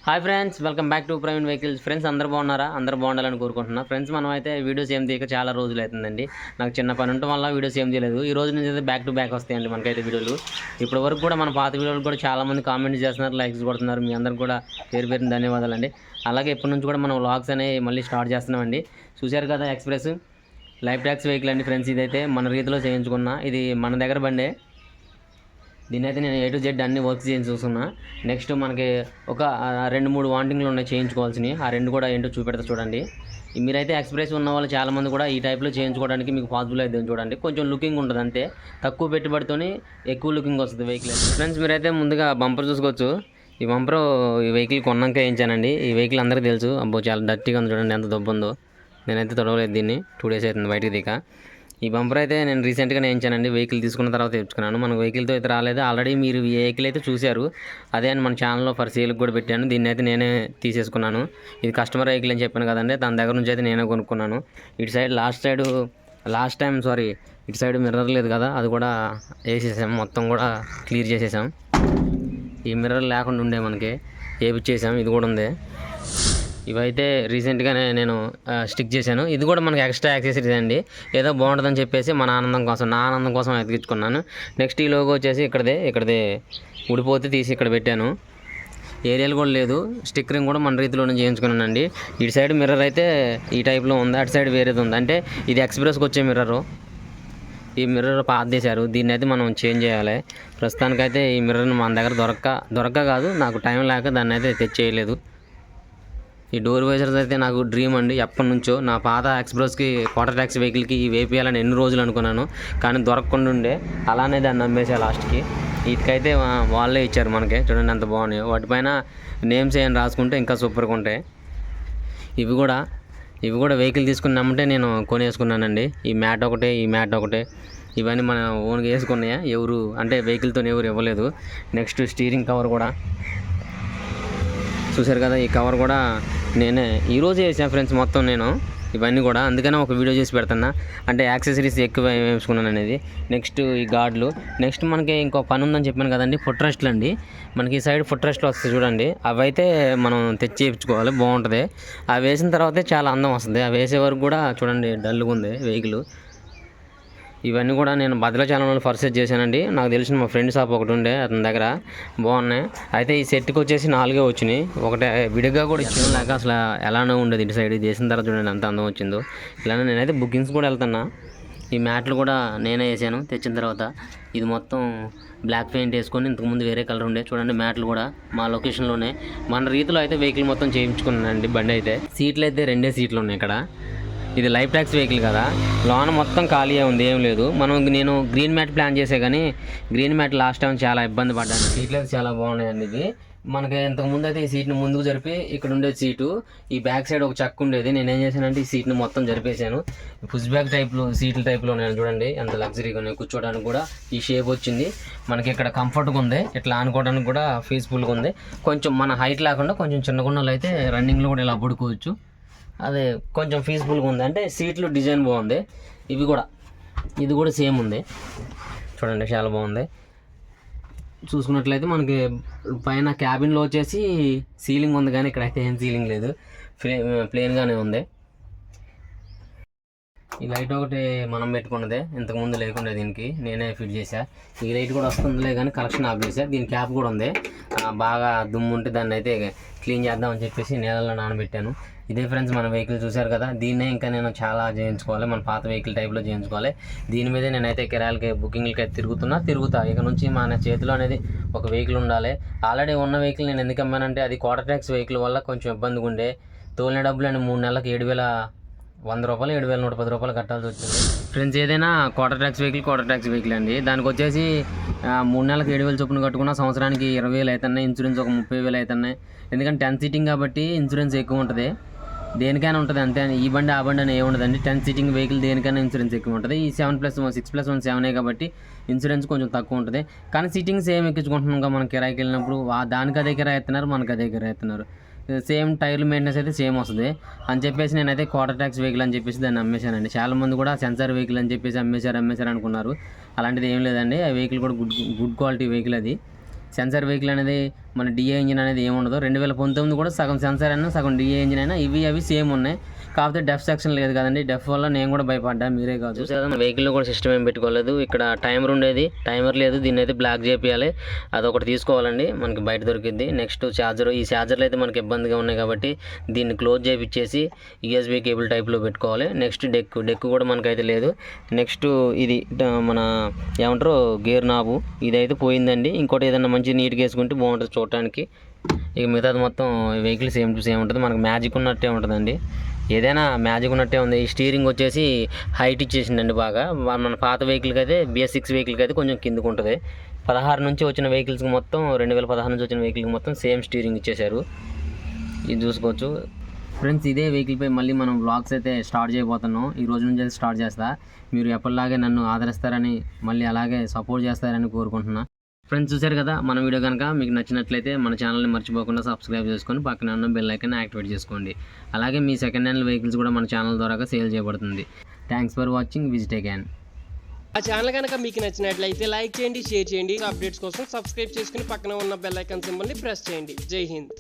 Hi friends, welcome back to private vehicles. Friends అందరూ బాగున్నారా? అందరూ బాగుండాలని కోరుకుంటున్నా. ఫ్రెండ్స్ మనం అయితే వీడియోస్ ఏం తీయక చాలా రోజులు అవుతుందండి. నాకు చిన్న పని ఉండటం వల్ల వీడియోస్ ఏం చేయలేదు. ఈ రోజు నుంచి అయితే బ్యాక్ టు బ్యాక్ వస్తాయండి మనకైతే వీడియోలు. ఇప్పటి వరకు కూడా మన పాత వీడియోలు కూడా చాలామంది కామెంట్స్ చేస్తున్నారు, లైక్స్ కొడుతున్నారు. మీ అందరికి కూడా పేరు పేరున ధన్యవాదాలండి. అలాగే ఇప్పటి నుంచి కూడా మనం వ్లాగ్స్ అనేవి మళ్ళీ స్టార్ట్ చేస్తున్నామండి. చూశారు కదా ఎక్స్ప్రెస్ లైఫ్ ట్యాక్స్ వెహికల్ అండి ఫ్రెండ్స్. ఇదైతే మన రీతిలో చేయించుకున్నా. ఇది మన దగ్గర బండే. దీని అయితే నేను A to Z అన్ని వర్క్స్ చేయించి చూస్తున్నా. నెక్స్ట్ మనకి ఒక 2-3 వాంటింగ్లు ఉన్నాయి చేయించుకోవాల్సినవి. ఆ 2 కూడా ఏంటో చూపెడతా చూడండి. మీరైతే ఎక్స్ప్రెస్ ఉన్న వాళ్ళు చాలామంది కూడా ఈ టైప్లో చేయించుకోవడానికి మీకు పాసిబుల్ అయితే చూడండి. కొంచెం లుకింగ్ ఉంటుంది అంతే, తక్కువ పెట్టుబడితోనే ఎక్కువ లుకింగ్ వస్తుంది వెహికల్. ఫ్రెండ్స్ మీరైతే ముందుగా బంపర్ చూసుకోవచ్చు. ఈ బంపర్ ఈ వెహికల్ కొన్నాక వేయించానండి. ఈ వెహికల్ అందరికీ తెలుసు. అబ్బో చాలా డర్టీగా ఉంది చూడండి, ఎంత దొబ్బ ఉందో. నేనైతే తొడవలేదు దీన్ని, 2 days అవుతుంది బయటికి దిక. ఈ బంపర్ అయితే నేను రీసెంట్గా వేయించానండి. వెహికల్ తీసుకున్న తర్వాత తెచ్చుకున్నాను. మన వెహికల్తో అయితే రాలేదు. ఆల్రెడీ మీరు ఈ వెహికల్ అయితే చూశారు. అదే అని మన ఛానల్లో ఫర్ సేల్కి కూడా పెట్టాను. దీన్ని అయితే నేనే తీసేసుకున్నాను. ఇది కస్టమర్ వెహికల్ అని చెప్పాను కదండి, తన దగ్గర నుంచి అయితే నేనే కొనుక్కున్నాను. ఇటు సైడ్ ఇటు సైడ్ మిర్రర్ లేదు కదా, అది కూడా వేసేసాం. మొత్తం కూడా క్లియర్ చేసేసాం. ఈ మిర్రర్ లేకుండా ఉండే మనకి వేపించేసాం. ఇది కూడా ఉంది. ఇవైతే రీసెంట్గానే నేను స్టిక్ చేశాను. ఇది కూడా మనకి ఎక్స్ట్రా యాక్సెసరీస్ అండి. ఏదో బాగుంటుందని చెప్పేసి నా ఆనందం కోసం ఎతికించుకున్నాను. నెక్స్ట్ ఈ లోగో వచ్చేసి ఇక్కడదే ఊడిపోతే తీసి ఇక్కడ పెట్టాను. ఏరియాలు కూడా లేదు. స్టిక్కరింగ్ కూడా మన రీతిలోనే చేయించుకున్నానండి. ఇటు సైడ్ మిర్రర్ అయితే ఈ టైప్లో ఉంది, అటు సైడ్ వేరేది ఉంది. అంటే ఇది ఎక్స్ప్రెస్కి వచ్చే మిర్రరు. ఈ మిర్రర్ పాత చేశారు. దీన్ని అయితే మనం చేంజ్ చేయాలి. ప్రస్తుతానికైతే ఈ మిర్రర్ని మన దగ్గర దొరక్క కాదు, నాకు టైం లేక దాన్ని అయితే తెచ్చేయలేదు. ఈ డోర్ వైజర్స్ అయితే నాకు డ్రీమ్ అండి. ఎప్పటి నుంచో నా పాత ఎక్స్ప్రెస్కి క్వార్టర్ ట్యాక్సీ వెహికల్కి ఈ వేపియాలని ఎన్ని రోజులు అనుకున్నాను, కానీ దొరకకుండా ఉండే. అలానే దాన్ని నమ్మేసా లాస్ట్కి. వీటికైతే వాళ్ళే ఇచ్చారు మనకి. చూడండి ఎంత బాగున్నాయో. వాటిపైన నేమ్స్ ఏమైనా రాసుకుంటే ఇంకా సూపర్గా ఉంటాయి. ఇవి కూడా వెహికల్ తీసుకుని నమ్మితే నేను కొనేసుకున్నానండి. ఈ మ్యాట్ ఒకటే ఇవన్నీ మన ఓన్గా వేసుకున్నాయా, ఎవరు అంటే వెహికల్తో ఎవరు ఇవ్వలేదు. నెక్స్ట్ స్టీరింగ్ కవర్ కూడా చూశారు కదా. ఈ కవర్ కూడా నేనే ఈరోజు వేసాను ఫ్రెండ్స్, మొత్తం నేను ఇవన్నీ కూడా. అందుకనే ఒక వీడియో చేసి పెడుతున్నా, అంటే యాక్సెసరీస్ ఎక్కువ వేసుకున్నాను అనేది. నెక్స్ట్ ఈ గార్డులు. నెక్స్ట్ మనకి ఇంకో పని ఉందని చెప్పాను కదండి, ఫుట్ రెస్ట్లు అండి. మనకి ఈ సైడ్ ఫుట్ రెస్ట్లు వస్తాయి చూడండి. అవి అయితే మనం తెచ్చి వేయించుకోవాలి, బాగుంటుంది. అవి వేసిన తర్వాతే చాలా అందం వస్తుంది. అవి వేసే వరకు కూడా చూడండి డల్గా ఉంది వెహికల్. ఇవన్నీ కూడా నేను భద్రాచలంలో పర్చేజ్ చేశానండి. నాకు తెలిసిన మా ఫ్రెండ్ షాప్ ఒకటి ఉండే, అతని దగ్గర బాగున్నాయి. అయితే ఈ సెట్కి వచ్చేసి 4 వచ్చినాయి. ఒకటే విడిగా కూడా ఇచ్చిన లేక అసలు ఎలానో ఉండేది. ఇటు సైడ్ ఇది వేసిన తర్వాత చూడండి ఎంత అందం వచ్చిందో. ఇలానే నేనైతే బుకింగ్స్ కూడా వెళ్తున్నా. ఈ మ్యాట్లు కూడా నేనే వేసాను తెచ్చిన తర్వాత. ఇది మొత్తం బ్లాక్ పెయింట్ వేసుకొని, ఇంతకుముందు వేరే కలర్ ఉండే చూడండి. మ్యాట్లు కూడా మా లొకేషన్లోనే మన రీతిలో అయితే వెహికల్ మొత్తం చేయించుకున్నానండి. బండి అయితే సీట్లు అయితే 2 సీట్లు ఉన్నాయి ఇక్కడ. ఇది లైఫ్ ట్యాక్స్ వెహికల్ కదా, లోన మొత్తం ఖాళీ ఉంది, ఏం లేదు. నేను గ్రీన్ మ్యాట్ ప్లాన్ చేసే కానీ గ్రీన్ మ్యాట్ లాస్ట్ టైం చాలా ఇబ్బంది పడ్డాను. సీట్లు అయితే చాలా బాగున్నాయండి. ఇది మనకి ఇంతకుముందు అయితే ఈ సీట్ని ముందుకు జరిపి ఇక్కడ ఉండేది సీటు, ఈ బ్యాక్ సైడ్ ఒక చక్క ఉండేది. నేనేం చేశానంటే ఈ సీట్ని మొత్తం జరిపేశాను. పుష్ బ్యాక్ సీట్ల టైప్లో నేను చూడండి ఎంత లగ్జరీగా ఉన్నాయి. కూర్చోడానికి కూడా ఈ షేప్ వచ్చింది. మనకి ఇక్కడ కంఫర్ట్గా ఉంది, ఇట్లా ఆనుకోవడానికి కూడా పీస్ఫుల్గా ఉంది. కొంచెం మన హైట్ లేకుండా కొంచెం చిన్నగున్నలు అయితే రన్నింగ్లో కూడా ఇలా పడుకోవచ్చు. అదే కొంచెం పీస్ఫుల్గా ఉంది. అంటే సీట్లు డిజైన్ బాగుంది. ఇది కూడా సేమ్ ఉంది చూడండి, చాలా బాగుంది. చూసుకున్నట్లయితే మనకి పైన క్యాబిన్లో వచ్చేసి సీలింగ్ ఉంది, కానీ ఇక్కడైతే ఏం సీలింగ్ లేదు, ప్లెయిన్గానే ఉంది. ఈ లైట్ ఒకటి మనం పెట్టుకున్నదే, ఇంతకుముందు లేకుండా దీనికి నేనే ఫిట్ చేశా. ఈ లైట్ కూడా వస్తుందిలే కానీ కలెక్షన్ ఆఫ్ చేశా. దీని క్యాప్ కూడా ఉంది. బాగా దుమ్ము ఉంటే దాన్ని అయితే క్లీన్ చేద్దామని చెప్పేసి నీళ్ళలో నానబెట్టాను. ఇదే ఫ్రెండ్స్ మన వెహికల్ చూశారు కదా. దీన్నే ఇంకా నేను చాలా చేయించుకోవాలి, మన పాత వెహికల్ టైప్లో చేయించుకోవాలి. దీని మీదే నేనైతే కిరాయిలకి బుకింగ్లకి అయితే తిరుగుతా. ఇక నుంచి మన చేతిలో అనేది ఒక వెహికల్ ఉండాలి. ఆల్రెడీ ఉన్న వెహికల్ నేను ఎందుకు అమ్మానంటే అది క్వార్టర్ ట్యాక్స్ వెహికల్ వల్ల కొంచెం ఇబ్బందిగా ఉండే. తోలిన డబ్బులు అని 3 నెలలకు 7,100 రూపాయలు 7,110 రూపాయలు కట్టాల్సి వచ్చింది ఫ్రెండ్స్. ఏదైనా క్వార్టర్ ట్యాక్స్ వెహికల్ అండి. దానికి వచ్చేసి 3 నెలలకు 7,000 చొప్పున కట్టుకున్న సంవత్సరానికి 20,000 అవుతున్నాయి. ఇన్సూరెన్స్ ఒక 30,000 అవుతున్నాయి. ఎందుకంటే 10 సీటింగ్ కాబట్టి ఇన్సూరెన్స్ ఎక్కువ ఉంటుంది. దేనికైనా ఉంటుంది అంతే. ఈ బండి ఆ బండి అని ఏముండదండి. 10 సీటింగ్ వెహికల్ దేనికైనా ఇన్సూరెన్స్ ఎక్కువ ఉంటుంది. ఈ 7+1 6+1 7 కాబట్టి ఇన్సూరెన్స్ కొంచెం తక్కువ ఉంటుంది. కానీ సీటింగ్ సేమ్ ఎక్కించుకుంటున్నాం కదా, మనం కిరాయికి వెళ్ళినప్పుడు దానికి అదే కిరాయి ఎత్తున్నారు, మనకు అదే కిరాయి ఎత్తున్నారు. సేమ్ టైర్లు మెయింటెనెన్స్ అయితే సేమ్ వస్తుంది అని చెప్పేసి నేనైతే క్వార్టర్ ట్యాక్స్ వెహికల్ అని చెప్పేసి దాన్ని అమ్మేశానండి. చాలామంది కూడా సెన్సార్ వెహికల్ అని చెప్పేసి అమ్మేశారు అనుకున్నారు. అలాంటిది ఏం లేదండి. ఆ వెహికల్ కూడా గుడ్ క్వాలిటీ వెహికల్ అది. సెన్సార్ వెహికల్ అనేది మన డిఏ ఇంజిన్ అనేది ఏముండదు. 2019 కూడా సగం సెన్సార్ అయినా సగం డిఏ ఇంజిన్ అయినా అవి సేమ్ ఉన్నాయి. కాకపోతే డెఫ్ సెక్షన్ లేదు కదండి. డెఫ్ వల్ల నేను కూడా భయపడ్డా, మీరే కాదు. చూసారా మన వెహికల్లో కూడా సిస్టమ్ ఏం పెట్టుకోలేదు. ఇక్కడ టైమర్ ఉండేది, టైమర్ లేదు. దీన్ని అయితే బ్లాక్ చేపియాలి, అదొకటి తీసుకోవాలండి, మనకి బయట దొరికింది. నెక్స్ట్ ఛార్జర్, ఈ ఛార్జర్లు అయితే మనకి ఇబ్బందిగా ఉన్నాయి కాబట్టి దీన్ని క్లోజ్ చేయించేసి యూఎస్బీ కేబుల్ టైప్లో పెట్టుకోవాలి. నెక్స్ట్ డెక్ కూడా మనకైతే లేదు. నెక్స్ట్ ఇది మన ఏమంటారు గేర్ నాబు, ఇదైతే పోయిందండి. ఇంకోటి ఏదైనా మంచి నీట్గా వేసుకుంటే బాగుంటుంది చూడటానికి. ఇక మిగతాది మొత్తం వెహికల్ సేమ్ టు సేమ్ ఉంటుంది, మనకు మ్యాజిక్ ఉన్నట్టే ఉంటుందండి. ఏదైనా మ్యాజిక్ ఉన్నట్టే ఉంది. ఈ స్టీరింగ్ వచ్చేసి హైట్ ఇచ్చేసిందండి బాగా. మన పాత వెహికల్కి అయితే BS6 వెహికల్కి అయితే కొంచెం కిందకు ఉంటుంది. 16 నుంచి వచ్చిన వెహికల్స్కి మొత్తం 2016 నుంచి వచ్చిన వెహికల్కి మొత్తం సేమ్ స్టీరింగ్ ఇచ్చేశారు. ఇది చూసుకోవచ్చు ఫ్రెండ్స్. ఇదే వెహికల్పై మళ్ళీ మనం వ్లాగ్స్ అయితే స్టార్ట్ చేయబోతున్నాం. ఈ రోజు నుంచి అయితే స్టార్ట్ చేస్తా. మీరు ఎప్పటిలాగే నన్ను ఆదరిస్తారని, మళ్ళీ అలాగే సపోర్ట్ చేస్తారని కోరుకుంటున్నా. ఫ్రెండ్స్ చూశారు కదా మన వీడియో కనుక మీకు నచ్చినట్లయితే మన ఛానల్ని మర్చిపోకుండా సబ్స్క్రైబ్ చేసుకొని పక్కన ఉన్న బెల్ ఐకాన్ యాక్టివేట్ చేసుకోండి. అలాగే మీ సెకండ్ హ్యాండ్ వెహికల్స్ కూడా మన ఛానల్ ద్వారా సేల్ చేయబడుతుంది. Thanks for watching. Visit again. ఆ ఛానల్ కనుక మీకు నచ్చినట్లయితే లైక్ చేయండి, షేర్ చేయండి. అప్డేట్స్ కోసం సబ్స్క్రైబ్ చేసుకుని పక్కన ఉన్న బెల్ ఐకాన్ సింబల్ని ప్రెస్ చేయండి. జై హింద్.